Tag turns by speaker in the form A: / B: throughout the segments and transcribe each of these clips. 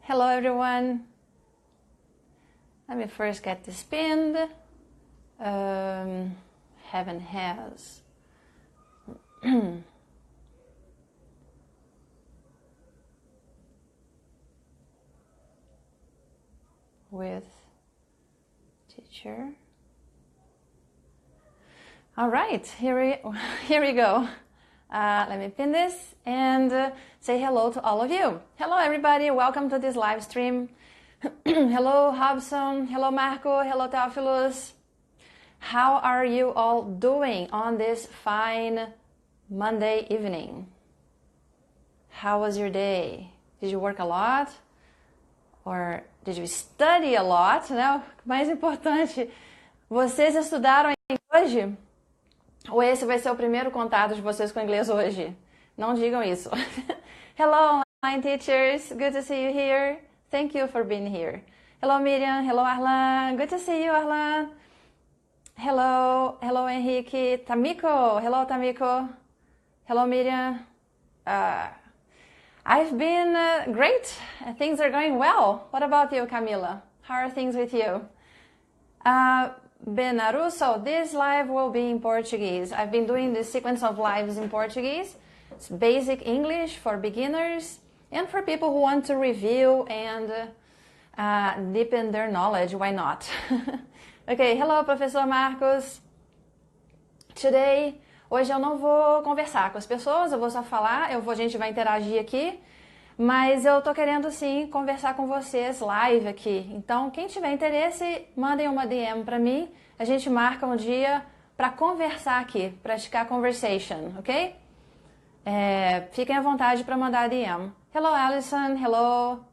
A: Hello everyone. Let me first get this pinned. Heaven has. With teacher. All right, here we go. Let me pin this and say hello to all of you. Hello everybody, welcome to this live stream. Hello Hobson, hello Marco, hello Theophilus. How are you all doing on this fine Monday evening? How was your day? Did you work a lot? Or did you study a lot? Né? Mais importante, vocês estudaram hoje? Ou esse vai ser o primeiro contato de vocês com o inglês hoje? Não digam isso. Hello online teachers, good to see you here. Thank you for being here. Hello Miriam, hello Arlan, good to see you Arlan. Hello Henrique, Tamiko, hello Tamiko. Hello Miriam. I've been great. Things are going well. What about you, Camila? How are things with you? Benarusso, this live will be in Portuguese. I've been doing this sequence of lives in Portuguese. It's basic English for beginners and for people who want to review and deepen their knowledge. Why not? Okay, hello, Professor Marcos. Hoje eu não vou conversar com as pessoas, eu vou só falar, a gente vai interagir aqui, mas eu tô querendo sim conversar com vocês live aqui. Então, quem tiver interesse, mandem uma DM para mim, a gente marca um dia para conversar aqui, praticar conversation, ok? Fiquem à vontade para mandar DM. Hello, Alison, hello.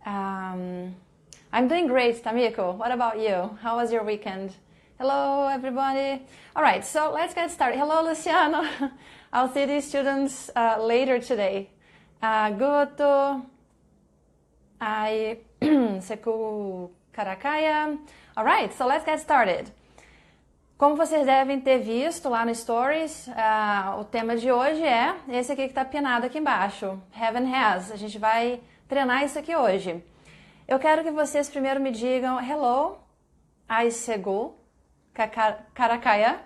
A: I'm doing great, Tamiko. What about you? How was your weekend? Hello, everybody. All right, so let's get started. Hello, Luciano. I'll see these students later today. Guto, Seku Karakaya. All right, so let's get started. Como vocês devem ter visto lá no Stories, o tema de hoje é esse aqui que está pinado aqui embaixo, Heaven Has. A gente vai treinar isso aqui hoje. Eu quero que vocês primeiro me digam, hello, Seku Karakaya.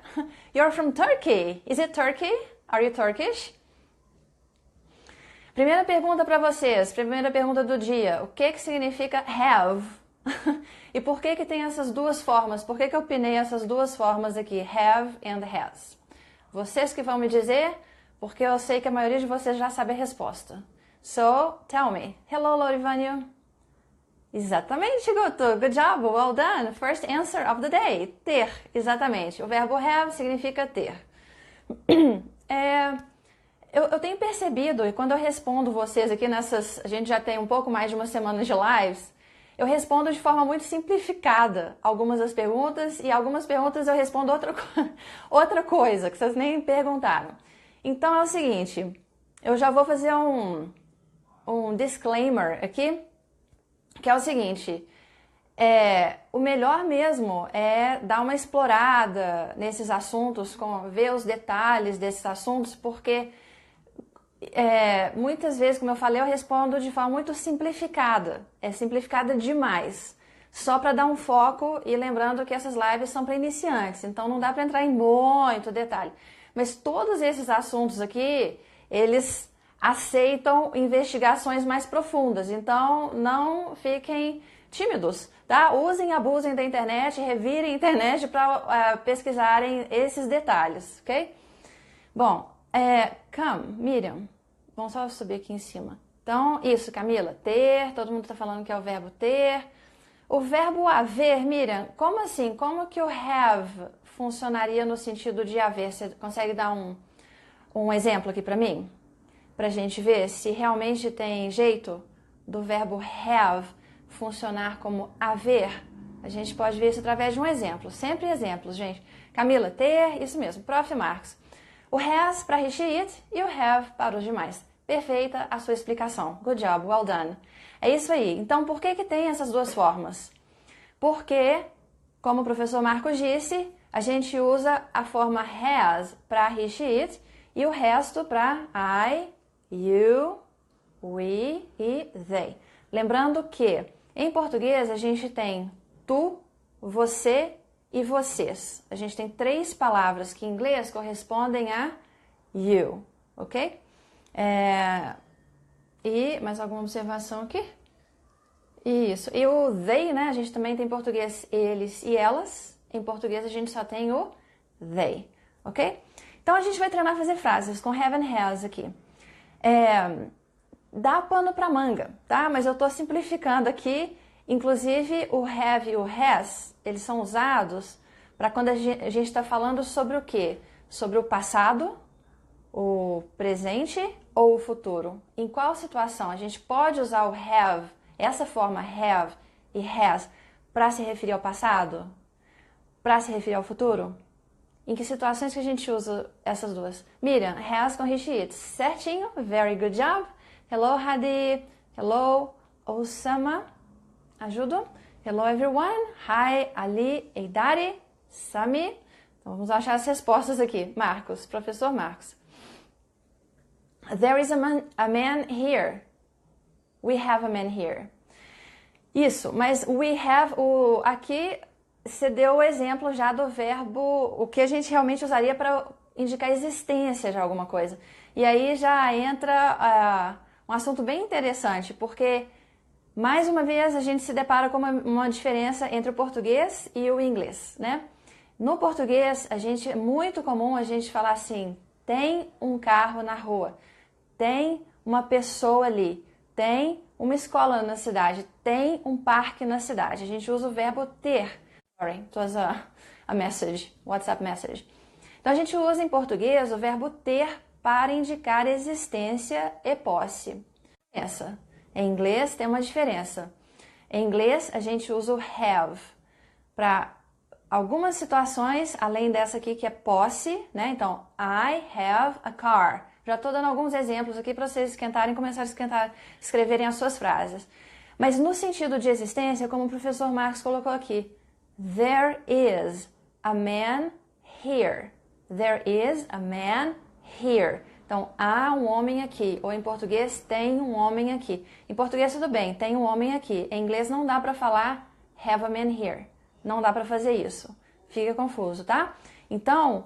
A: You're from Turkey. Is it Turkey? Are you Turkish? Primeira pergunta para vocês, primeira pergunta do dia. O que significa have? E por que tem essas duas formas? Por que eu pinei essas duas formas aqui, have and has? Vocês que vão me dizer, porque eu sei que a maioria de vocês já sabe a resposta. So, tell me. Hello, Lorivanio. Exatamente, Guto. Good job. Well done. First answer of the day. Ter. Exatamente. O verbo have significa ter. Eu tenho percebido, e quando eu respondo vocês aqui a gente já tem um pouco mais de uma semana de lives, eu respondo de forma muito simplificada algumas das perguntas, e algumas perguntas eu respondo outra coisa, que vocês nem perguntaram. Então é o seguinte, eu já vou fazer um disclaimer aqui, que é o seguinte, o melhor mesmo é dar uma explorada nesses assuntos, ver os detalhes desses assuntos, porque muitas vezes, como eu falei, eu respondo de forma muito simplificada, simplificada demais, só para dar um foco e lembrando que essas lives são para iniciantes, então não dá para entrar em muito detalhe. Mas todos esses assuntos aqui, eles aceitam investigações mais profundas, então não fiquem tímidos, tá? Usem e abusem da internet, revirem a internet para pesquisarem esses detalhes, ok? Bom, come, Miriam, vamos só subir aqui em cima. Então, isso, Camila, ter, todo mundo está falando que é o verbo ter. O verbo haver, Miriam, como assim? Como que o have funcionaria no sentido de haver? Você consegue dar um exemplo aqui para mim? Para a gente ver se realmente tem jeito do verbo have funcionar como haver. A gente pode ver isso através de um exemplo. Sempre exemplos, gente. Camila, ter, isso mesmo, Prof. Marcos. O has para he, she, it e o have para os demais. Perfeita a sua explicação. Good job, well done. É isso aí. Então, por que tem essas duas formas? Porque, como o professor Marcos disse, a gente usa a forma has para he, she, it e o resto para I, you, we e they. Lembrando que em português a gente tem tu, você e vocês. A gente tem 3 palavras que em inglês correspondem a you, ok? E mais alguma observação aqui? Isso. E o they, né? A gente também tem em português eles e elas. Em português a gente só tem o they, ok? Então a gente vai treinar a fazer frases com have and has aqui. Dá pano pra manga, tá? Mas eu tô simplificando aqui. Inclusive o have e o has, eles são usados para quando a gente está falando sobre o quê? Sobre o passado, o presente ou o futuro. Em qual situação? A gente pode usar o have, essa forma have e has, para se referir ao passado? Para se referir ao futuro? Em que situações que a gente usa essas duas? Miriam, has com Rich It. Certinho, very good job. Hello, Hadi. Hello, Osama. Ajudo? Hello, everyone. Hi, Ali, Eidari, Sami. Então, vamos achar as respostas aqui. Marcos, professor Marcos. There is a man here. We have a man here. Isso, mas we have, aqui você deu o exemplo já do verbo, o que a gente realmente usaria para indicar a existência de alguma coisa. E aí já entra um assunto bem interessante, porque mais uma vez a gente se depara com uma diferença entre o português e o inglês, né? No português, é muito comum a gente falar assim, tem um carro na rua, tem uma pessoa ali, tem uma escola na cidade, tem um parque na cidade. A gente usa o verbo ter. Sorry, it was a message, WhatsApp message. Então a gente usa em português o verbo ter para indicar existência e posse. Em inglês tem uma diferença. Em inglês a gente usa o have para algumas situações, além dessa aqui que é posse, né? Então, I have a car. Já estou dando alguns exemplos aqui para vocês esquentarem e começarem a escreverem as suas frases. Mas no sentido de existência, como o professor Marcos colocou aqui, there is a man here. There is a man here. Então, há um homem aqui. Ou em português, tem um homem aqui. Em português, tudo bem, tem um homem aqui. Em inglês, não dá para falar have a man here. Não dá para fazer isso. Fica confuso, tá? Então,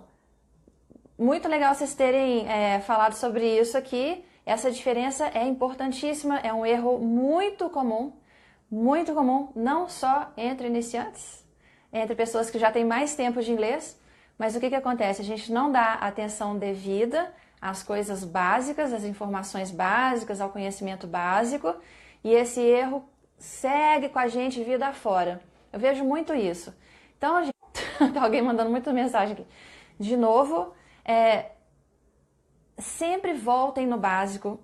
A: muito legal vocês terem falado sobre isso aqui. Essa diferença é importantíssima. É um erro muito comum, não só entre iniciantes, entre pessoas que já têm mais tempo de inglês. Mas o que acontece? A gente não dá atenção devida às coisas básicas, às informações básicas, ao conhecimento básico, e esse erro segue com a gente vida afora. Eu vejo muito isso. Então, tá alguém mandando muita mensagem aqui. De novo, sempre voltem no básico,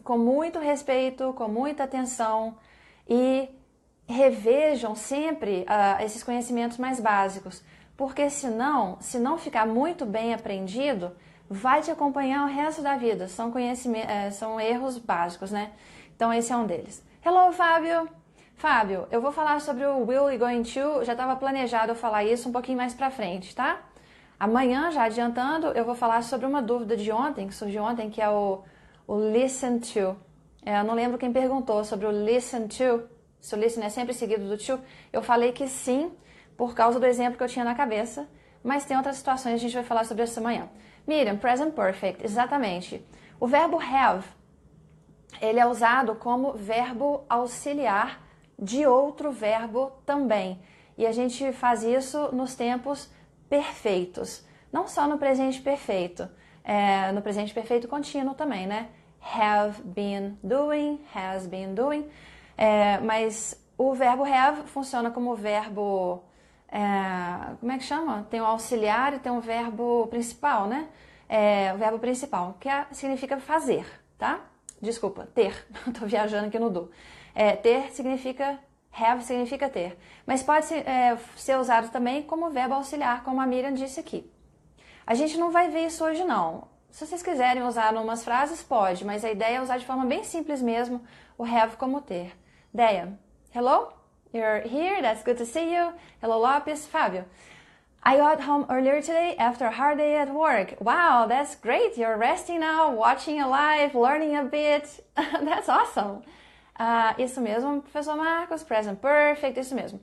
A: com muito respeito, com muita atenção, e revejam sempre esses conhecimentos mais básicos, porque senão, se não ficar muito bem aprendido, vai te acompanhar o resto da vida. São erros básicos, né? Então esse é um deles. Hello, Fábio! Fábio, eu vou falar sobre o will e going to, já estava planejado eu falar isso um pouquinho mais pra frente, tá? Amanhã, já adiantando, eu vou falar sobre uma dúvida de ontem, que surgiu ontem, que é o listen to. Eu não lembro quem perguntou sobre o listen to, se o listen é sempre seguido do to. Eu falei que sim, por causa do exemplo que eu tinha na cabeça, mas tem outras situações, a gente vai falar sobre isso amanhã. Miriam, present perfect, exatamente. O verbo have, ele é usado como verbo auxiliar de outro verbo também. E a gente faz isso nos tempos perfeitos, não só no presente perfeito, no presente perfeito contínuo também, né? Have been doing, has been doing, mas o verbo have funciona como verbo, como é que chama? Tem o auxiliar e tem o verbo principal, né? O verbo principal, que significa fazer, tá? Desculpa, ter, tô viajando aqui no do. Ter significa, have significa ter, mas pode ser usado também como verbo auxiliar, como a Miriam disse aqui. A gente não vai ver isso hoje não. Se vocês quiserem usar em umas frases, pode, mas a ideia é usar de forma bem simples mesmo o have como ter. Deia, hello? You're here, that's good to see you. Hello, Lopes. Fábio, I got home earlier today after a hard day at work. Wow, that's great. You're resting now, watching a live, learning a bit. That's awesome. Isso mesmo, professor Marcos, present perfect, isso mesmo.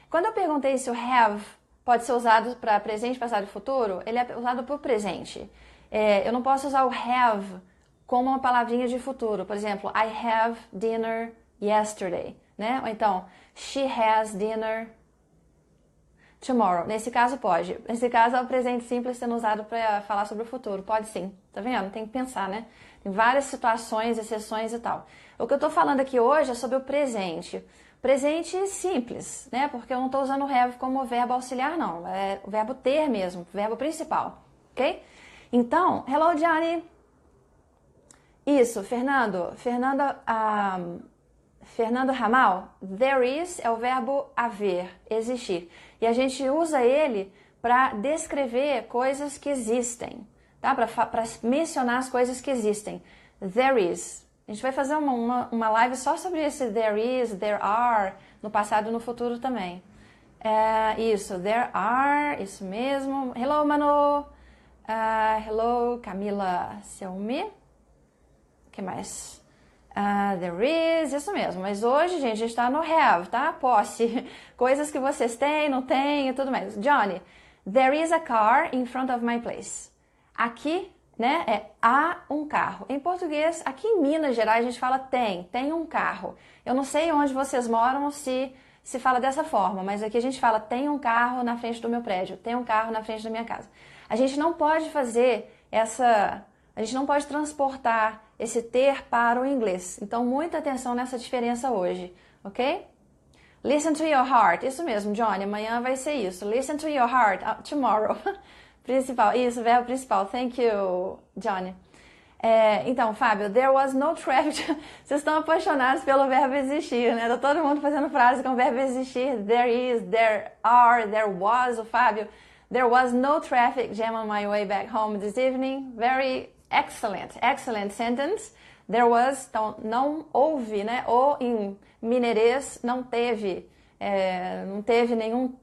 A: Quando eu perguntei se o have pode ser usado para presente, passado e futuro, ele é usado para o presente. Eu não posso usar o have como uma palavrinha de futuro. Por exemplo, I have dinner yesterday, né? Ou então, she has dinner tomorrow. Nesse caso pode. Nesse caso é o presente simples sendo usado para falar sobre o futuro. Pode sim. Tá vendo? Tem que pensar, né? Tem várias situações, exceções e tal. O que eu tô falando aqui hoje é sobre o presente. Presente simples, né? Porque eu não tô usando o have como verbo auxiliar, não. É o verbo ter mesmo, o verbo principal, ok? Então, hello, Johnny. Isso, Fernando. Fernando Ramal, there is é o verbo haver, existir. E a gente usa ele para descrever coisas que existem, tá? Para mencionar as coisas que existem. There is. A gente vai fazer uma live só sobre esse there is, there are, no passado e no futuro também. Isso, there are, isso mesmo. Hello, Manu. Hello, Camila Selmi. O que mais? There is, isso mesmo. Mas hoje, gente, a gente está no have, tá? Posse. Coisas que vocês têm, não têm e tudo mais. Johnny, there is a car in front of my place. Aqui, né, há um carro. Em português, aqui em Minas Gerais, a gente fala tem um carro. Eu não sei onde vocês moram se fala dessa forma, mas aqui a gente fala tem um carro na frente do meu prédio, tem um carro na frente da minha casa. A gente não pode fazer a gente não pode transportar esse ter para o inglês. Então, muita atenção nessa diferença hoje, ok? Listen to your heart. Isso mesmo, Johnny. Amanhã vai ser isso. Listen to your heart. Tomorrow. Principal. Isso, verbo principal. Thank you, Johnny. Então, Fábio, there was no traffic. Vocês estão apaixonados pelo verbo existir, né? Tá todo mundo fazendo frase com o verbo existir. There is, there are, there was. O Fábio, there was no traffic jam on my way back home this evening. Very excellent sentence. There was, então não houve, né? Ou em mineirês não teve nenhum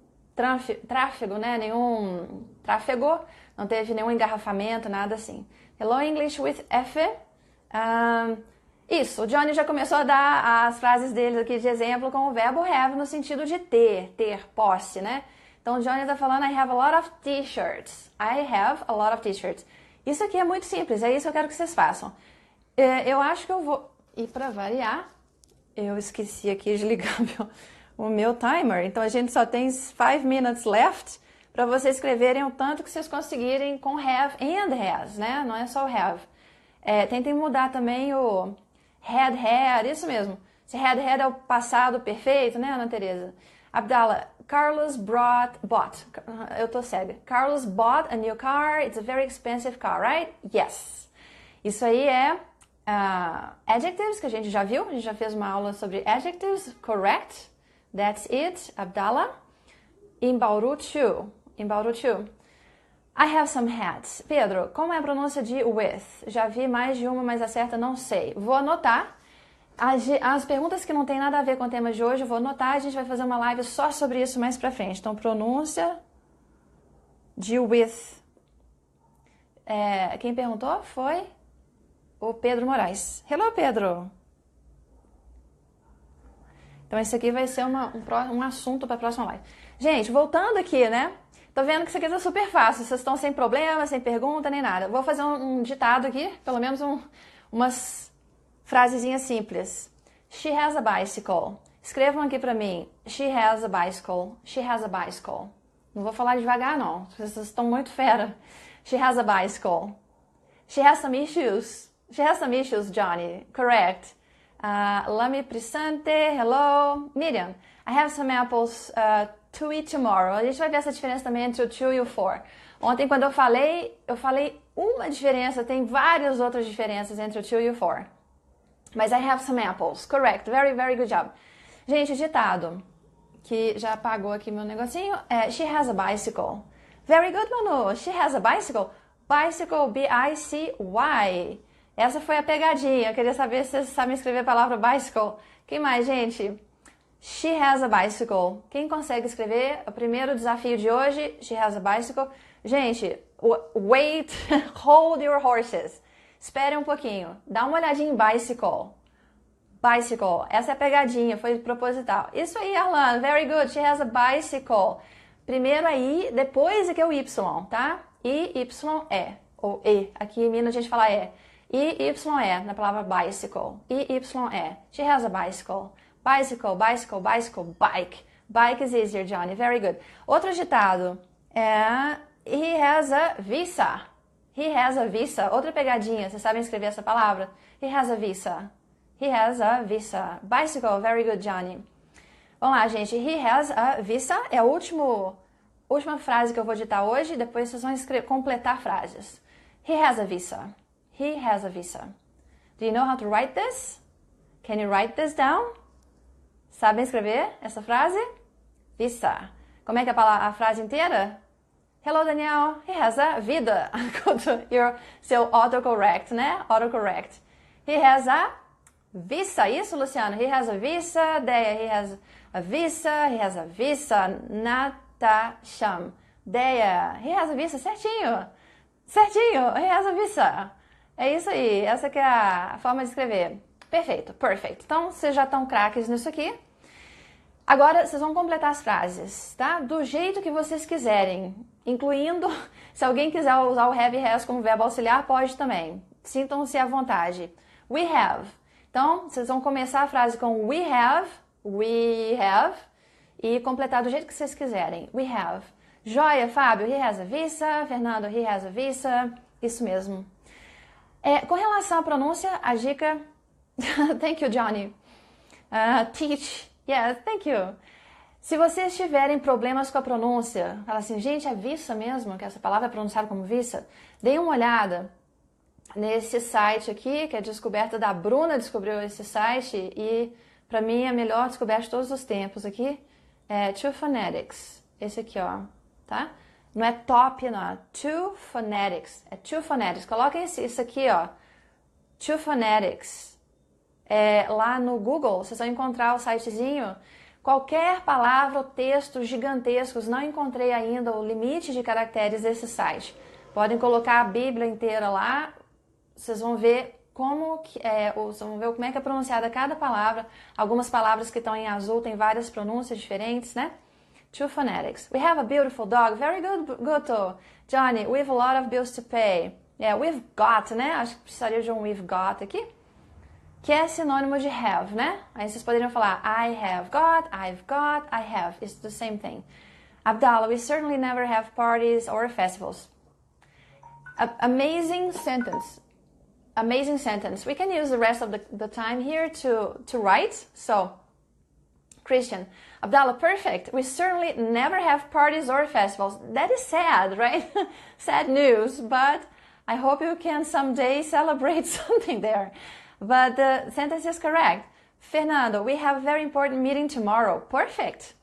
A: tráfego, né? Nenhum tráfego, não teve nenhum engarrafamento, nada assim. Hello English with F. Isso, o Johnny já começou a dar as frases dele aqui de exemplo com o verbo have no sentido de ter, posse, né? Então o Johnny está falando I have a lot of t-shirts. I have a lot of t-shirts. Isso aqui é muito simples, é isso que eu quero que vocês façam. Eu acho que eu vou... E para variar, eu esqueci aqui de ligar o meu timer. Então a gente só tem 5 minutes left para vocês escreverem o tanto que vocês conseguirem com have and has, né? Não é só o have. Tentem mudar também o had, isso mesmo. Se had é o passado perfeito, né, Ana Teresa? Abdala, Carlos bought. Eu tô cega. Carlos bought a new car. It's a very expensive car, right? Yes. Isso aí é adjectives, que a gente já viu. A gente já fez uma aula sobre adjectives. Correct. That's it. Abdala. In Bauru too. I have some hats. Pedro, como é a pronúncia de with? Já vi mais de uma, mas a certa não sei. Vou anotar. As perguntas que não tem nada a ver com o tema de hoje, eu vou anotar, a gente vai fazer uma live só sobre isso mais pra frente. Então, pronúncia de with. Quem perguntou foi o Pedro Moraes. Hello, Pedro! Então, esse aqui vai ser um assunto para a próxima live. Gente, voltando aqui, né? Tô vendo que isso aqui tá super fácil. Vocês estão sem problema, sem pergunta, nem nada. Vou fazer um ditado aqui, pelo menos umas frasezinha simples. She has a bicycle. Escrevam aqui pra mim. She has a bicycle. She has a bicycle. Não vou falar devagar, não. Vocês estão muito fera. She has a bicycle. She has some issues. She has some issues, Johnny. Correct. Lami Prisante. Hello. Miriam. I have some apples to eat tomorrow. A gente vai ver essa diferença também entre o to e o for. Ontem, quando eu falei uma diferença. Tem várias outras diferenças entre o to e o for. Mas I have some apples. Correct. Very, very good job. Gente, ditado, que já apagou aqui meu negocinho, she has a bicycle. Very good, Manu. She has a bicycle. Bicycle, B-I-C-Y. Essa foi a pegadinha. Eu queria saber se vocês sabem escrever a palavra bicycle. Quem mais, gente? She has a bicycle. Quem consegue escrever? O primeiro desafio de hoje, she has a bicycle. Gente, wait, hold your horses. Espere um pouquinho. Dá uma olhadinha em bicycle. Bicycle. Essa é a pegadinha, foi proposital. Isso aí, Arlan. Very good. She has a bicycle. Primeiro é I, depois é que é o Y, tá? I-Y-E. Ou E. Aqui em Minas a gente fala E. I-Y-E na palavra bicycle. I-Y-E. She has a bicycle. Bicycle, bicycle, bicycle, bike. Bike is easier, Johnny. Very good. Outro ditado é he has a visa. He has a visa. Outra pegadinha. Vocês sabem escrever essa palavra? He has a visa. He has a visa. Bicycle. Very good, Johnny. Vamos lá, gente. He has a visa é a última frase que eu vou ditar hoje. Depois vocês vão completar frases. He has a visa. He has a visa. Do you know how to write this? Can you write this down? Sabem escrever essa frase? Visa. Como é que é a frase inteira? Hello, Daniel. He has a vida. Go to seu autocorrect, né? Autocorrect. He has a visa. Isso, Luciano? He has a visa. Deia, he has a visa. He has a visa. Natasham. Deia, he has a visa. Certinho. Certinho. He has a visa. É isso aí. Essa que é a forma de escrever. Perfeito. Perfect. Então, vocês já estão craques nisso aqui. Agora, vocês vão completar as frases, tá? Do jeito que vocês quiserem. Incluindo, se alguém quiser usar o have e has como verbo auxiliar, pode também. Sintam-se à vontade. We have. Então, vocês vão começar a frase com we have, e completar do jeito que vocês quiserem. We have. Joia, Fábio, he has a visa. Fernando, he has a visa. Isso mesmo. Com relação à pronúncia, a dica... Thank you, Johnny. Teach. Yes, thank you. Se vocês tiverem problemas com a pronúncia, fala assim, gente, é visa mesmo, que essa palavra é pronunciada como visa, deem uma olhada nesse site aqui, que é descoberta da Bruna, descobriu esse site, e para mim é a melhor descoberta de todos os tempos aqui, é Two Phonetics, esse aqui, ó, tá? Não é top, não, é Two Phonetics, é Two Phonetics, coloquem isso aqui, ó, Two Phonetics. Lá no Google, vocês vão encontrar o sitezinho, qualquer palavra ou texto gigantescos, não encontrei ainda o limite de caracteres desse site. Podem colocar a Bíblia inteira lá, vocês vão ver como é que é pronunciada cada palavra. Algumas palavras que estão em azul têm várias pronúncias diferentes, né? Two phonetics. We have a beautiful dog. Very good, Guto. Johnny, we have a lot of bills to pay. We've got, né? Acho que precisaria de um we've got aqui. Que é sinônimo de have, né? Aí vocês poderiam falar I have got, I've got, I have. It's the same thing. Abdallah, we certainly never have parties or festivals. Amazing sentence. Amazing sentence. We can use the rest of the time here to write. So, Christian, Abdallah, perfect. We certainly never have parties or festivals. That is sad, right? Sad news, but I hope you can someday celebrate something there. But the sentence is correct. Fernando, we have a very important meeting tomorrow. Perfect.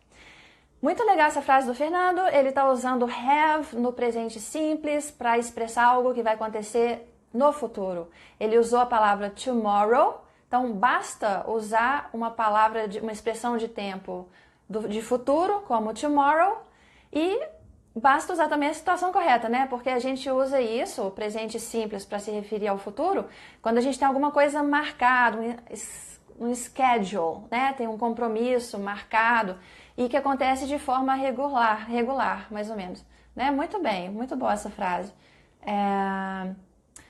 A: Muito legal essa frase do Fernando. Ele está usando have no presente simples para expressar algo que vai acontecer no futuro. Ele usou a palavra tomorrow. Então, basta usar uma palavra, uma expressão de tempo de futuro, como tomorrow, e basta usar também a situação correta, né? Porque a gente usa isso, o presente simples, para se referir ao futuro, quando a gente tem alguma coisa marcada, um schedule, né? Tem um compromisso marcado e que acontece de forma regular, mais ou menos. Né? Muito bem, muito boa essa frase.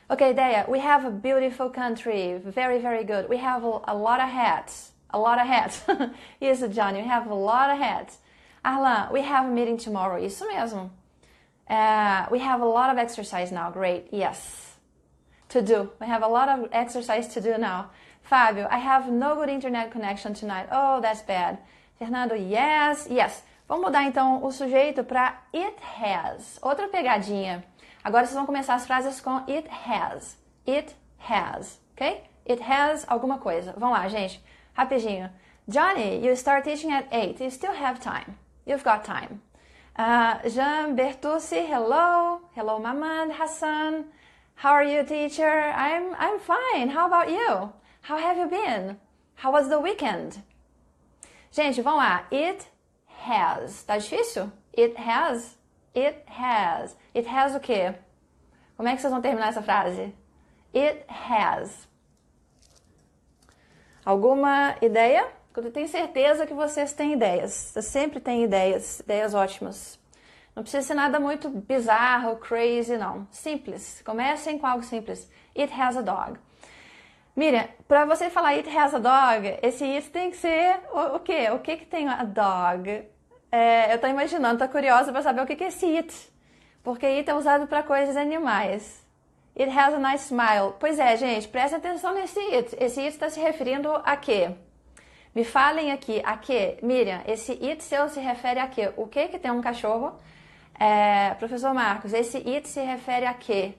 A: Ok, ideia. We have a beautiful country. Very, very good. We have a lot of hats. A lot of hats. Isso, Johnny. We have a lot of hats. Arlan, we have a meeting tomorrow. Isso mesmo. We have a lot of exercise now. Great. Yes. To do. We have a lot of exercise to do now. Fábio, I have no good internet connection tonight. Oh, that's bad. Fernando, yes, yes. Vamos mudar então o sujeito para it has. Outra pegadinha. Agora vocês vão começar as frases com it has. It has, ok? It has alguma coisa. Vamos lá, gente. Rapidinho. Johnny, you start teaching at 8. You still have time. You've got time. Jean Bertucci, hello. Hello, Mamand Hassan. How are you, teacher? I'm fine. How about you? How have you been? How was the weekend? Gente, vamos lá. It has. Tá difícil? It has. It has. It has o quê? Como é que vocês vão terminar essa frase? It has. Alguma ideia? Eu tenho certeza que vocês têm ideias. Vocês sempre têm ideias ótimas. Não precisa ser nada muito bizarro, crazy, não. Simples. Comecem com algo simples. It has a dog. Miriam, para você falar it has a dog, esse it tem que ser o quê? O que tem a dog? Eu tô imaginando, tô curiosa para saber o que é esse it. Porque it é usado para coisas animais. It has a nice smile. Pois é, gente, prestem atenção nesse it. Esse it está se referindo a quê? Me falem aqui, a quê? Miriam, esse it seu se refere a quê? O que tem um cachorro? Professor Marcos, esse it se refere a quê?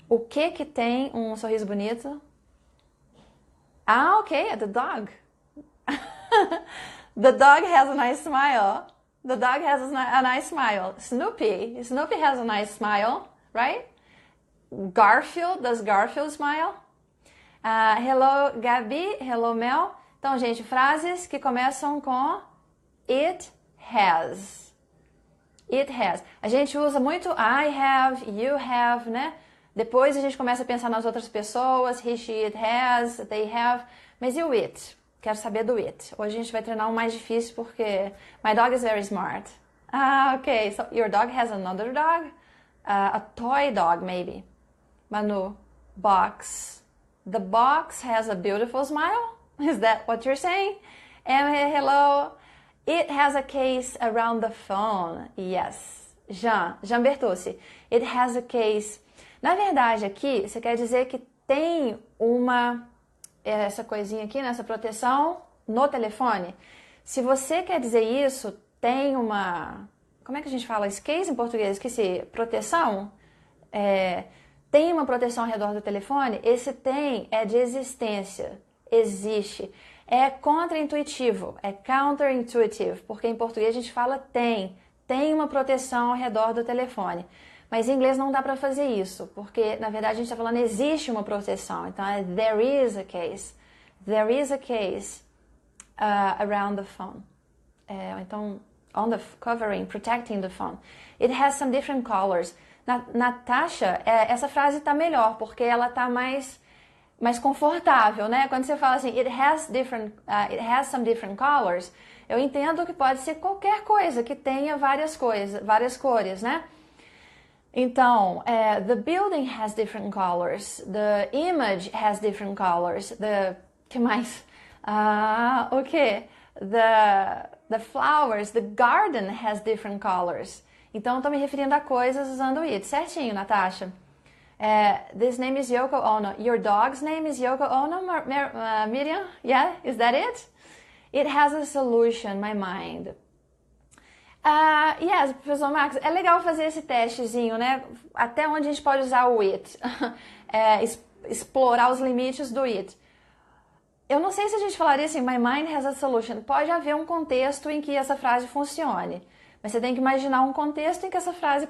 A: O que tem um sorriso bonito? Ah, ok, the dog. The dog has a nice smile. The dog has a nice smile. Snoopy has a nice smile, right? Garfield, does Garfield smile? Hello, Gabi. Hello, Mel. Então, gente, frases que começam com it has. It has. A gente usa muito I have, you have, né? Depois a gente começa a pensar nas outras pessoas. He, she, it has, they have. Mas e o it? Quero saber do it. Hoje a gente vai treinar um mais difícil porque my dog is very smart. Ok. So your dog has another dog? A toy dog, maybe. Manu, box. The box has a beautiful smile? Is that what you're saying? Hello. It has a case around the phone. Yes. Jean Bertucci. It has a case. Na verdade, aqui, você quer dizer que tem essa coisinha aqui, nessa proteção no telefone. Se você quer dizer isso, tem uma... Como é que a gente fala esse case em português? Esqueci. Proteção? Tem uma proteção ao redor do telefone? Esse tem é de existência. Existe. É contra-intuitivo, é counterintuitive, porque em português a gente fala tem uma proteção ao redor do telefone. Mas em inglês não dá para fazer isso, porque na verdade a gente está falando existe uma proteção. Então é there is a case around the phone. Então on the covering, protecting the phone. It has some different colors. Natasha, essa frase está melhor, porque ela está mais confortável, né? Quando você fala assim, it has some different colors, eu entendo que pode ser qualquer coisa que tenha várias cores, né? Então, the building has different colors, the image has different colors, que mais? O quê? The flowers, the garden has different colors. Então, estou me referindo a coisas usando it. Certinho, Natasha. This name is Yoko Ono. Your dog's name is Yoko Ono, Miriam? Yeah, is that it? It has a solution, my mind. Yes, professor Marcos, é legal fazer esse testezinho, né? Até onde a gente pode usar o it. Explorar os limites do it. Eu não sei se a gente falaria assim, my mind has a solution. Pode haver um contexto em que essa frase funcione. Mas você tem que imaginar um contexto em que essa frase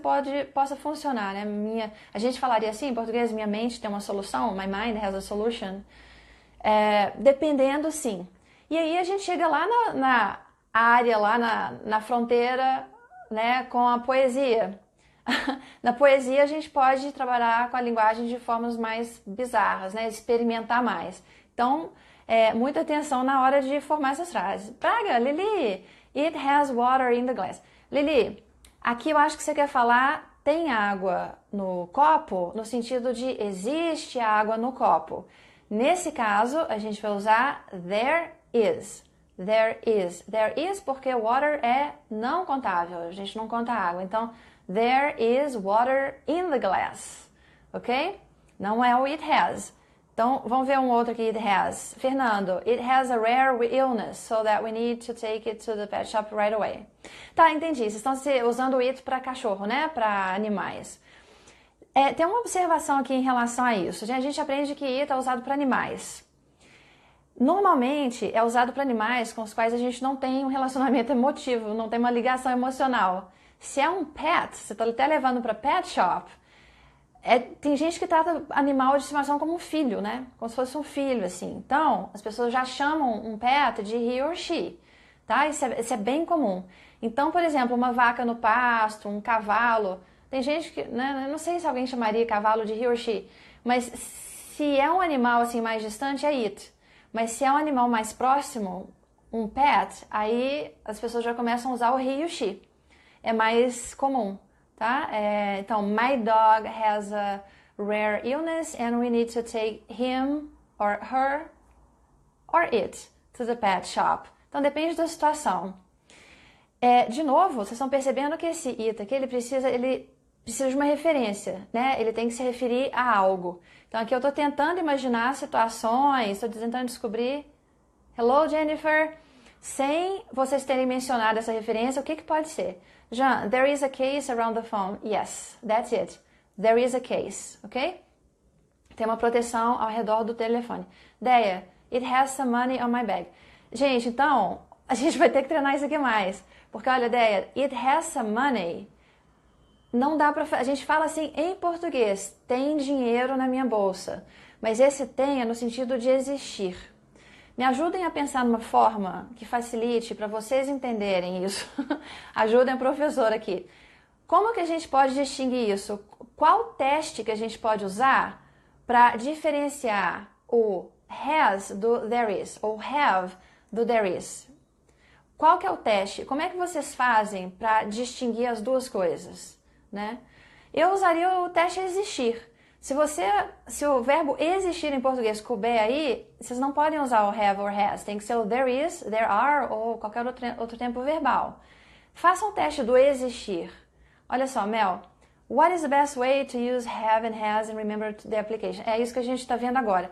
A: possa funcionar, né? A gente falaria assim, em português, minha mente tem uma solução, my mind has a solution. Dependendo, sim. E aí a gente chega lá na área, lá na fronteira, né, com a poesia. Na poesia a gente pode trabalhar com a linguagem de formas mais bizarras, né? Experimentar mais. Então, muita atenção na hora de formar essas frases. Praga, Lili, it has water in the glass. Lili, aqui eu acho que você quer falar tem água no copo, no sentido de existe água no copo. Nesse caso, a gente vai usar there is. There is. There is porque water é não contável, a gente não conta água. Então, there is water in the glass. Ok? Não é o it has. Então, vamos ver um outro aqui, it has. Fernando, it has a rare illness, so that we need to take it to the pet shop right away. Tá, entendi. Vocês estão usando o it para cachorro, né? Para animais. Tem uma observação aqui em relação a isso. A gente aprende que it é usado para animais. Normalmente, é usado para animais com os quais a gente não tem um relacionamento emotivo, não tem uma ligação emocional. Se é um pet, você está até levando para pet shop, tem gente que trata animal de estimação como um filho, né? Como se fosse um filho, assim. Então, as pessoas já chamam um pet de he or she, tá? Isso é bem comum. Então, por exemplo, uma vaca no pasto, um cavalo. Tem gente que, né? Eu não sei se alguém chamaria cavalo de he or she, mas se é um animal assim mais distante, é it. Mas se é um animal mais próximo, um pet, aí as pessoas já começam a usar o he e o she. É mais comum, tá? Então, my dog has a rare illness and we need to take him or her or it to the pet shop. Então, depende da situação. De novo, vocês estão percebendo que esse it aqui, ele precisa de uma referência, né? Ele tem que se referir a algo. Então, aqui eu estou tentando imaginar situações, estou tentando descobrir. Hello, Jennifer. Sem vocês terem mencionado essa referência, o que pode ser? Jean, there is a case around the phone. Yes, that's it. There is a case, ok? Tem uma proteção ao redor do telefone. Deia, it has some money on my bag. Gente, então, a gente vai ter que treinar isso aqui mais. Porque, olha, Deia, it has some money. Não dá pra... A gente fala assim em português, tem dinheiro na minha bolsa. Mas esse tem é no sentido de existir. Me ajudem a pensar numa forma que facilite para vocês entenderem isso. Ajudem a professora aqui. Como que a gente pode distinguir isso? Qual teste que a gente pode usar para diferenciar o has do there is, ou have do there is? Qual que é o teste? Como é que vocês fazem para distinguir as duas coisas, né? Eu usaria o teste existir. Se o verbo existir em português couber aí, vocês não podem usar o have or has. Tem que ser o there is, there are ou qualquer outro tempo verbal. Façam o teste do existir. Olha só, Mel. What is the best way to use have and has and remember the application? É isso que a gente está vendo agora.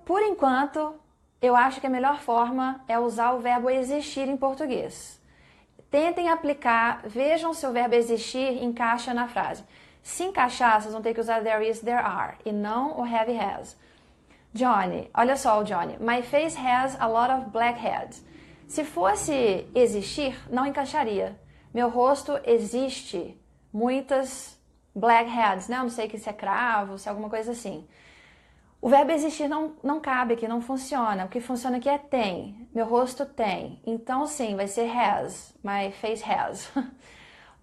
A: Por enquanto, eu acho que a melhor forma é usar o verbo existir em português. Tentem aplicar, vejam se o verbo existir encaixa na frase. Se encaixar, vocês vão ter que usar there is, there are, e não o have e has. Johnny, olha só o Johnny. My face has a lot of blackheads. Se fosse existir, não encaixaria. Meu rosto existe muitas blackheads, né? Eu não sei se é cravo, se é alguma coisa assim. O verbo existir não cabe aqui, não funciona. O que funciona aqui é tem. Meu rosto tem. Então, sim, vai ser has. My face has.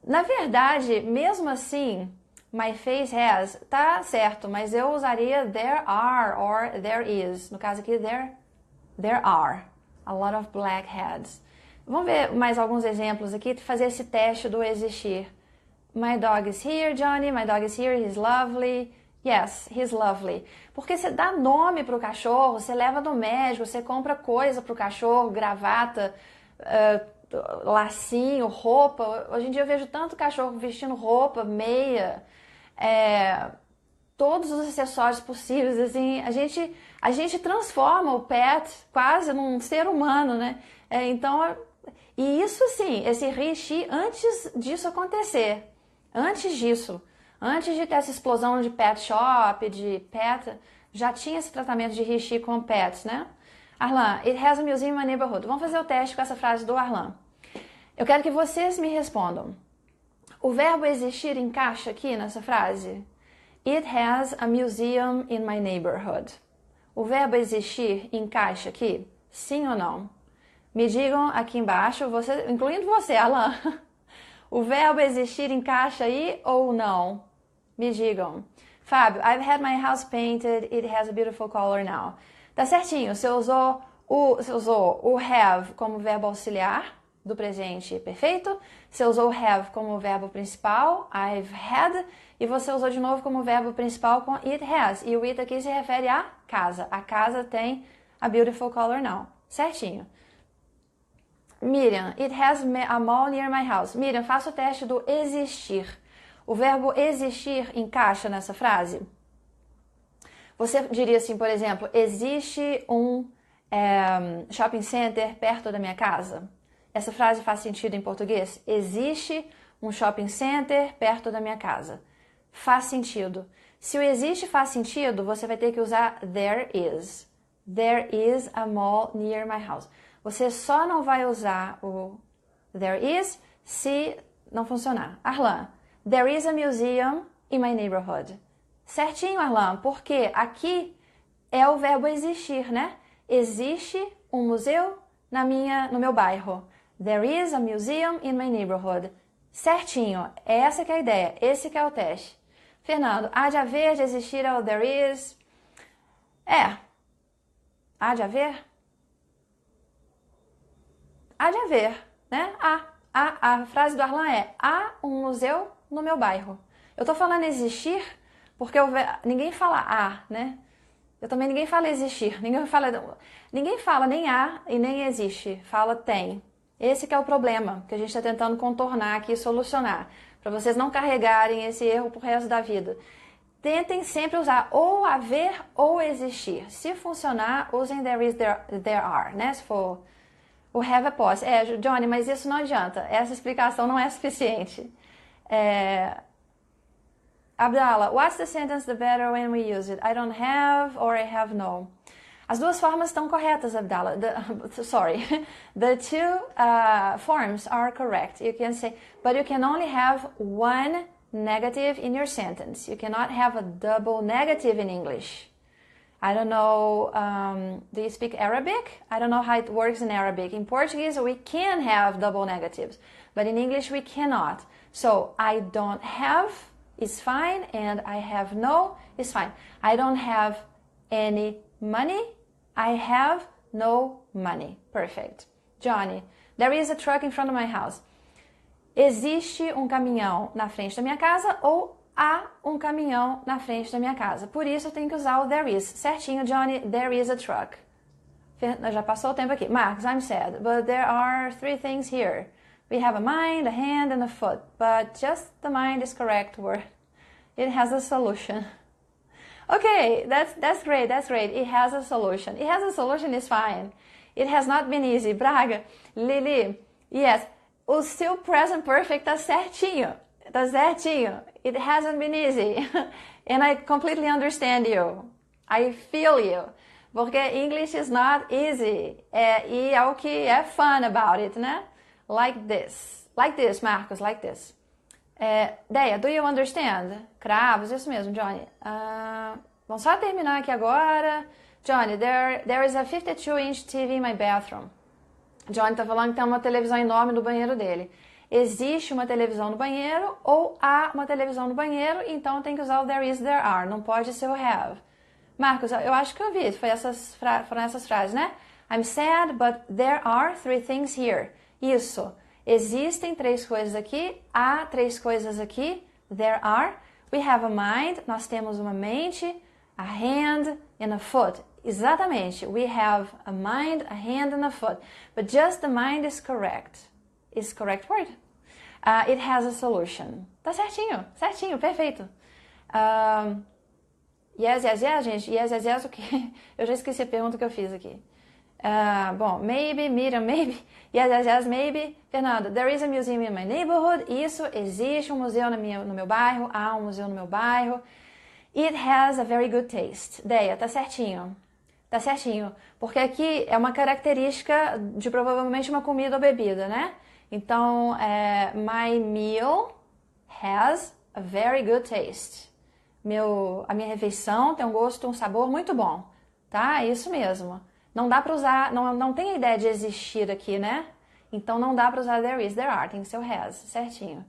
A: Na verdade, mesmo assim, my face has, tá certo, mas eu usaria there are or there is. No caso aqui, there are a lot of blackheads. Vamos ver mais alguns exemplos aqui, fazer esse teste do existir. My dog is here, Johnny. My dog is here, he's lovely. Yes, he's lovely. Porque você dá nome pro cachorro, você leva no médico, você compra coisa pro cachorro, gravata, lacinho, roupa. Hoje em dia eu vejo tanto cachorro vestindo roupa, meia, todos os acessórios possíveis, assim, a gente transforma o pet quase num ser humano, né? E isso sim, esse he, antes disso acontecer, antes de ter essa explosão de pet shop, de pet, já tinha esse tratamento de he, com pets, né? Arlan, it has a museum in my neighborhood. Vamos fazer o teste com essa frase do Arlan. Eu quero que vocês me respondam. O verbo existir encaixa aqui nessa frase? It has a museum in my neighborhood. O verbo existir encaixa aqui? Sim ou não? Me digam aqui embaixo, incluindo você, Alan. O verbo existir encaixa aí ou não? Me digam. Fábio, I've had my house painted, it has a beautiful color now. Tá certinho, você usou o have como verbo auxiliar do presente perfeito, você usou o have como verbo principal, I've had, e você usou de novo como verbo principal com it has. E o it aqui se refere à casa. A casa tem a beautiful color now. Certinho. Miriam, it has a mall near my house. Miriam, faça o teste do existir. O verbo existir encaixa nessa frase? Você diria assim, por exemplo, existe um shopping center perto da minha casa? Essa frase faz sentido em português? Existe um shopping center perto da minha casa. Faz sentido. Se o existe faz sentido, você vai ter que usar there is. There is a mall near my house. Você só não vai usar o there is se não funcionar. Arlan, there is a museum in my neighborhood. Certinho, Arlan, porque aqui é o verbo existir, né? Existe um museu no meu bairro. There is a museum in my neighborhood. Certinho, essa que é a ideia, esse que é o teste. Fernando, há de haver, de existir, é o there is. Há de haver? Há de haver, né? A frase do Arlan é: há um museu no meu bairro. Eu tô falando existir porque ninguém fala há, né? Eu também ninguém fala existir. Ninguém fala nem há e nem existe. Fala tem. Esse que é o problema que a gente está tentando contornar aqui e solucionar. Para vocês não carregarem esse erro pro resto da vida. Tentem sempre usar ou haver ou existir. Se funcionar, usem there is, there are, né? Se for o have a posse. Johnny, mas isso não adianta. Essa explicação não é suficiente. Abdallah, what's the sentence the better when we use it? I don't have or I have no. As duas formas estão corretas, Abdallah. The two forms are correct. You can say, but you can only have one negative in your sentence. You cannot have a double negative in English. I don't know, do you speak Arabic? I don't know how it works in Arabic. In Portuguese, we can have double negatives, but in English, we cannot. So, I don't have is fine, and I have no is fine. I don't have any money. I have no money. Perfect. Johnny, there is a truck in front of my house. Existe um caminhão na frente da minha casa ou há um caminhão na frente da minha casa? Por isso eu tenho que usar o there is. Certinho, Johnny, there is a truck. Já passou o tempo aqui. Marcos, I'm sad, but there are 3 things here. We have a mind, a hand, and a foot, but just the mind is correct word. It has a solution. Okay, that's great, that's great. It has a solution. It has a solution is fine. It has not been easy. Braga, Lili, yes, o seu present perfect tá certinho. Tá certinho. It hasn't been easy. And I completely understand you. I feel you. Porque English is not easy. E é o que é fun about it, né? Like this. Like this, Marcos, like this. Deia, do you understand? Cravos, isso mesmo, Johnny. Vamos só terminar aqui agora. Johnny, there is a 52-inch TV in my bathroom. Johnny tá falando que tem uma televisão enorme no banheiro dele. Existe uma televisão no banheiro ou há uma televisão no banheiro, então tem que usar o there is, there are. Não pode ser o have. Marcos, eu acho que eu vi, foram essas frases, né? I'm sad, but there are 3 things here. Isso. Existem 3 coisas aqui, há 3 coisas aqui, there are. We have a mind, nós temos uma mente, a hand and a foot. Exatamente. We have a mind, a hand and a foot. But just the mind is correct. Is correct word? It has a solution. Tá certinho, certinho, perfeito. Yes, gente. Yes, o quê? Eu já esqueci a pergunta que eu fiz aqui. Bom, maybe, Miriam, maybe. Yes, maybe. Fernanda, there is a museum in my neighborhood. Isso, existe um museu no meu bairro. Há um museu no meu bairro. It has a very good taste. Deia, tá certinho. Tá certinho. Porque aqui é uma característica de provavelmente uma comida ou bebida, né? Então, my meal has a very good taste. A minha refeição tem um gosto, um sabor muito bom. Tá? Isso mesmo. Não dá pra usar, não tem a ideia de existir aqui, né? Então não dá pra usar there is, there are. Tem que ser o has, certinho.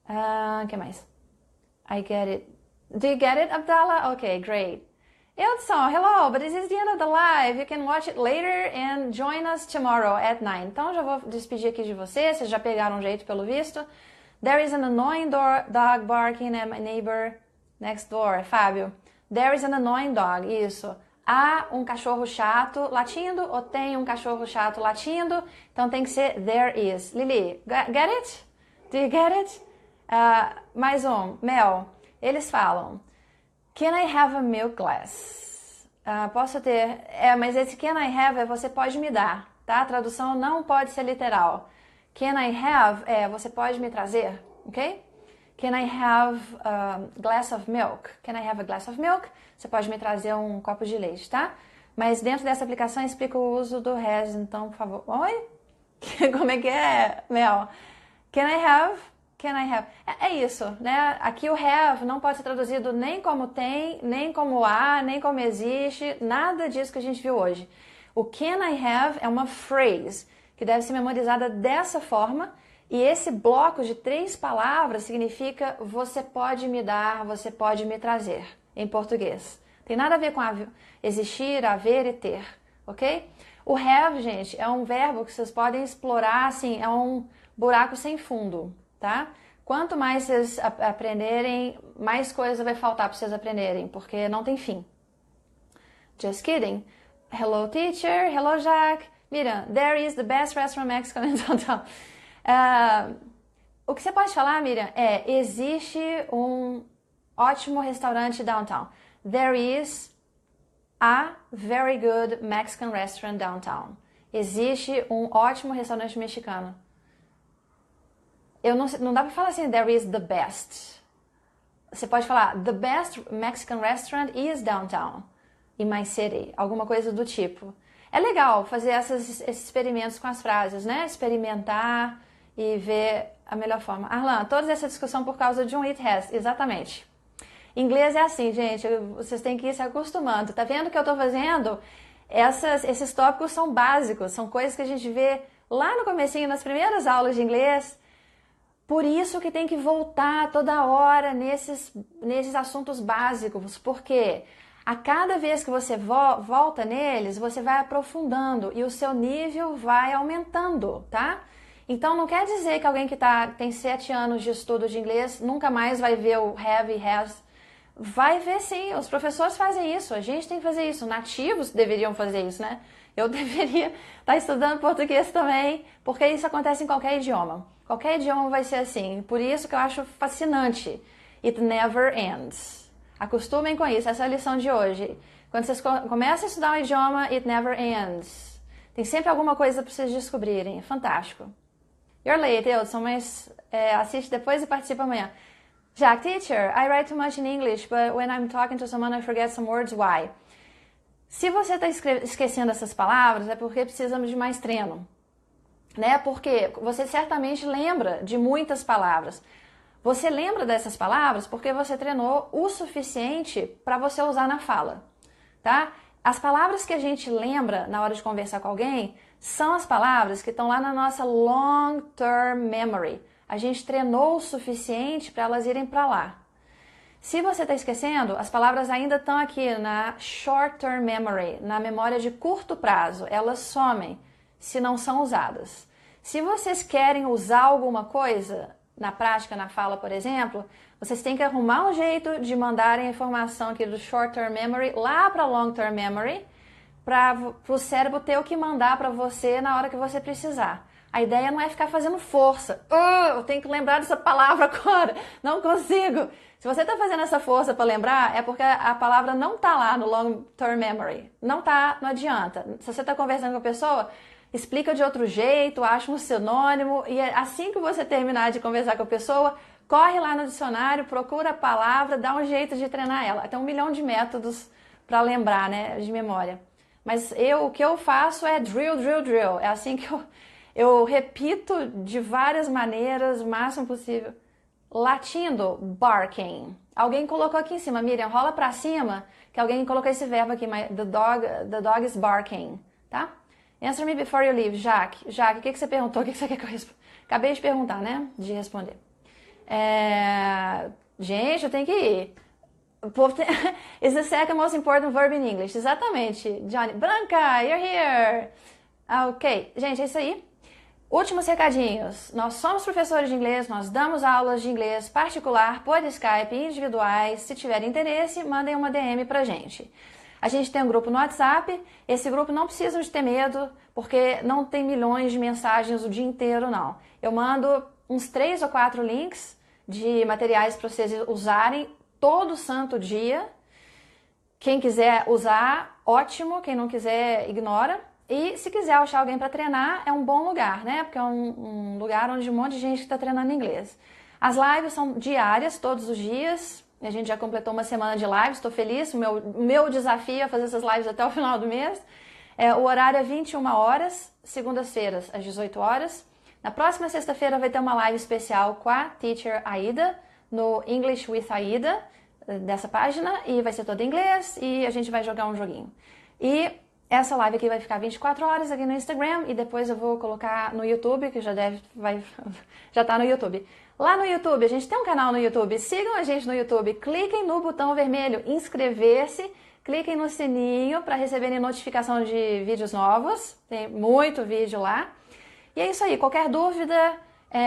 A: O que mais? I get it. Do you get it, Abdallah? Okay, great. Edson, hello, but this is the end of the live. You can watch it later and join us tomorrow at 9. Então já vou despedir aqui de vocês já pegaram jeito pelo visto. There is an annoying dog barking at my neighbor next door. Fábio, there is an annoying dog. Isso. Há um cachorro chato latindo ou tem um cachorro chato latindo? Então tem que ser there is. Lili, get it? Do you get it? Mais um. Mel, eles falam, can I have a milk glass? Posso ter... mas esse can I have você pode me dar, tá? A tradução não pode ser literal. Can I have você pode me trazer, ok? Can I have a glass of milk? Can I have a glass of milk? Você pode me trazer um copo de leite, tá? Mas dentro dessa aplicação explica o uso do has, então, por favor. Oi? Como é que é, Mel? Can I have? Can I have? É isso, né? Aqui o have não pode ser traduzido nem como tem, nem como há, nem como existe, nada disso que a gente viu hoje. O can I have é uma phrase que deve ser memorizada dessa forma, e esse bloco de 3 palavras significa você pode me dar, você pode me trazer, em português. Tem nada a ver com existir, haver e ter. ok? O have, gente, é um verbo que vocês podem explorar, assim, é um buraco sem fundo, tá? Quanto mais vocês aprenderem, mais coisa vai faltar para vocês aprenderem, porque não tem fim. Just kidding. Hello, teacher. Hello, Jack. Miriam, there is the best restaurant Mexican in downtown. O que você pode falar, Miriam, existe um ótimo restaurante downtown. There is a very good Mexican restaurant downtown. Existe um ótimo restaurante mexicano. Não dá pra falar assim, there is the best. Você pode falar, the best Mexican restaurant is downtown, in my city. Alguma coisa do tipo. É legal fazer esses experimentos com as frases, né? Experimentar e ver a melhor forma. Arlan, toda essa discussão por causa de um it has. Exatamente. Inglês é assim, gente. Vocês têm que ir se acostumando. Tá vendo o que eu tô fazendo? Esses tópicos são básicos. São coisas que a gente vê lá no comecinho, nas primeiras aulas de inglês. Por isso que tem que voltar toda hora nesses assuntos básicos. Porque a cada vez que você volta neles, você vai aprofundando e o seu nível vai aumentando, tá? Então não quer dizer que alguém que tem 7 anos de estudo de inglês nunca mais vai ver o have e has. Vai ver sim, os professores fazem isso, a gente tem que fazer isso, nativos deveriam fazer isso, né? Eu deveria estar estudando português também, porque isso acontece em qualquer idioma. Qualquer idioma vai ser assim, por isso que eu acho fascinante. It never ends. Acostumem com isso, essa é a lição de hoje. Quando vocês começam a estudar um idioma, it never ends. Tem sempre alguma coisa para vocês descobrirem, é fantástico. You're late, Eudson, mas assiste depois e participa amanhã. Jack, teacher, I write too much in English, but when I'm talking to someone I forget some words, why? Se você está esquecendo essas palavras, é porque precisamos de mais treino, né? Porque você certamente lembra de muitas palavras. Você lembra dessas palavras porque você treinou o suficiente para você usar na fala, tá? As palavras que a gente lembra na hora de conversar com alguém são as palavras que estão lá na nossa long-term memory. A gente treinou o suficiente para elas irem para lá. Se você está esquecendo, as palavras ainda estão aqui na short-term memory, na memória de curto prazo. Elas somem se não são usadas. Se vocês querem usar alguma coisa na prática, na fala, por exemplo, vocês têm que arrumar um jeito de mandarem a informação aqui do short-term memory lá para long-term memory, para o cérebro ter o que mandar para você na hora que você precisar. A ideia não é ficar fazendo força. Eu tenho que lembrar dessa palavra agora. Não consigo. Se você está fazendo essa força para lembrar, é porque a palavra não está lá no long-term memory. Não está, não adianta. Se você está conversando com a pessoa, explica de outro jeito, acha um sinônimo. E assim que você terminar de conversar com a pessoa, corre lá no dicionário, procura a palavra, dá um jeito de treinar ela. Tem 1 milhão de métodos para lembrar, né, de memória. Mas o que eu faço é drill, drill, drill. É assim que eu repito de várias maneiras, o máximo possível. Latindo, barking. Alguém colocou aqui em cima, Miriam, rola pra cima, que alguém colocou esse verbo aqui, the dog is barking, tá? Answer me before you leave, Jaque. Jaque, o que você perguntou? O que você quer que eu responda? Acabei de perguntar, né? De responder. Gente, eu tenho que ir. Is the second most important verb in English. Exatamente, Johnny. Branca, you're here. Ok, gente, é isso aí. Últimos recadinhos. Nós somos professores de inglês, nós damos aulas de inglês particular, por Skype, individuais. Se tiverem interesse, mandem uma DM pra gente. A gente tem um grupo no WhatsApp. Esse grupo não precisa de ter medo, porque não tem milhões de mensagens o dia inteiro, não. Eu mando uns 3 ou 4 links de materiais para vocês usarem todo santo dia. Quem quiser usar, ótimo. Quem não quiser, ignora. E se quiser achar alguém para treinar, é um bom lugar, né? Porque é um lugar onde um monte de gente está treinando inglês. As lives são diárias, todos os dias. A gente já completou uma semana de lives, estou feliz. O meu desafio é fazer essas lives até o final do mês. O horário é 21 horas, segundas-feiras às 18 horas. Na próxima sexta-feira vai ter uma live especial com a Teacher Aida, no English with Aida, dessa página. E vai ser todo em inglês e a gente vai jogar um joguinho. E essa live aqui vai ficar 24 horas aqui no Instagram e depois eu vou colocar no YouTube, que já tá no YouTube. Lá no YouTube, a gente tem um canal no YouTube, sigam a gente no YouTube, cliquem no botão vermelho inscrever-se, cliquem no sininho para receberem notificação de vídeos novos. Tem muito vídeo lá. E é isso aí. Qualquer dúvida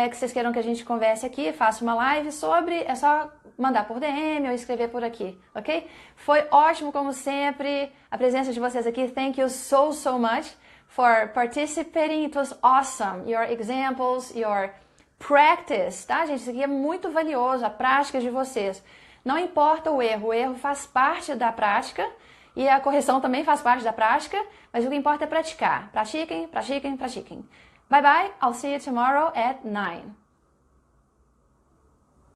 A: que vocês queiram que a gente converse aqui, faça uma live sobre, é só mandar por DM ou escrever por aqui, ok? Foi ótimo, como sempre, a presença de vocês aqui. Thank you so, so much for participating. It was awesome. Your examples, your practice, tá, gente? Isso aqui é muito valioso, a prática de vocês. Não importa o erro faz parte da prática e a correção também faz parte da prática, mas o que importa é praticar. Pratiquem, pratiquem, pratiquem. Bye bye, I'll see you tomorrow at 9.